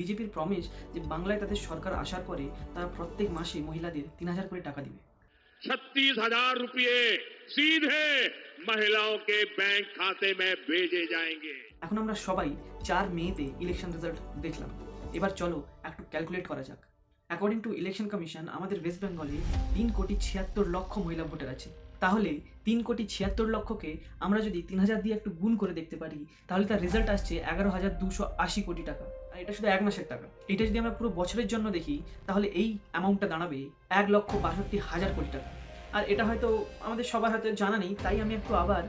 বিজেপির প্রমিস যে বাংলায় তাদের সরকার আসার পরে তারা প্রত্যেক মাসে মহিলাদের ৩,০০০ করে টাকা দিবে। 36,000 रुपये सीधे महिलाओं के बैंक खाते में भेजे जाएंगे। এখন আমরা সবাই ৪ মেতে ইলেকশন রেজাল্ট দেখলাম। এবার চলো একটু ক্যালকুলেট করা যাক। অ্যাকর্ডিং টু ইলেকশন কমিশন আমাদের ওয়েস্ট বেঙ্গলে ৩,৭৬,০০,০০০ মহিলা ভোটার আছে। তাহলে ৩,৭৬,০০,০০০কে আমরা যদি ৩,০০০ দিয়ে একটু গুণ করে দেখতে পারি তাহলে তার রেজাল্ট আসছে ১১,২৮০ কোটি টাকা। আর এটা শুধু এক মাসের টাকা। এটা যদি আমরা পুরো বছরের জন্য দেখি তাহলে এই অ্যামাউন্টটা দাঁড়াবে ১,৬২,০০০ কোটি টাকা। আর এটা হয়তো আমাদের সবার হয়তো জানা নেই, তাই আমি একটু আবার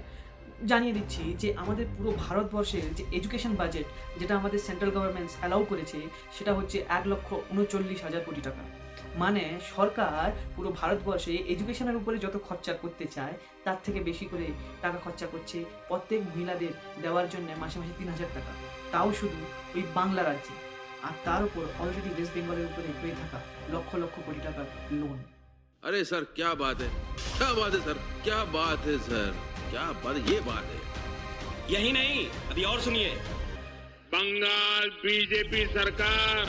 জানিয়ে দিচ্ছি যে আমাদের পুরো ভারতবর্ষের যে এডুকেশন বাজেট যেটা আমাদের সেন্ট্রাল গভর্নমেন্ট অ্যালাউ করেছে সেটা হচ্ছে ১,৩৯,০০০ কোটি টাকা। মানে সরকার পুরো ভারতবর্ষে এডুকেশনের উপরে যত খরচা করতে চায় তার থেকে বেশি করে টাকা খরচা করছে প্রত্যেক মহিলাদের দেওয়ার জন্য মাসে মাসে ৩,০০০ টাকা, তাও শুধু ওই বাংলা রাজ্যে। আর তার উপর অলরেডি ওয়েস্ট বেঙ্গলের উপরে হয়ে থাকা লক্ষ লক্ষ কোটি টাকার লোন। अरे सर क्या बात है सर, क्या बात है सर, क्या बात, ये बात है। यही नहीं, अभी और सुनिए। बंगाल बीजेपी सरकार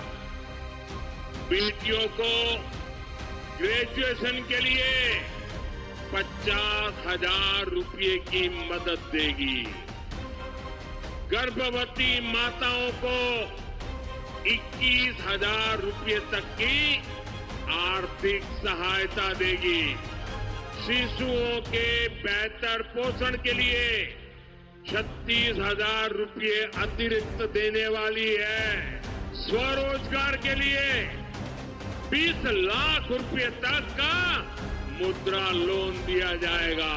बेटियों को ग्रेजुएशन के लिए 50,000 रुपये की मदद देगी। गर्भवती माताओं को 21,000 रुपये तक की आर्थिक सहायता देगी। शिशुओं के बेहतर पोषण के लिए 36,000 रुपये अतिरिक्त देने वाली है। स्वरोजगार के लिए 20 लाख रुपये तक का मुद्रा लोन दिया जाएगा।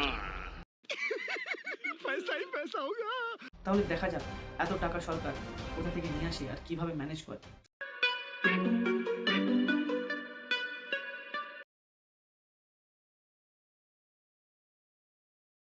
पैसा ही पैसा होगा। তাহলে দেখা যাক এত টাকা সরকার কোথা থেকে নিয়ে আসে আর কিভাবে ম্যানেজ করে।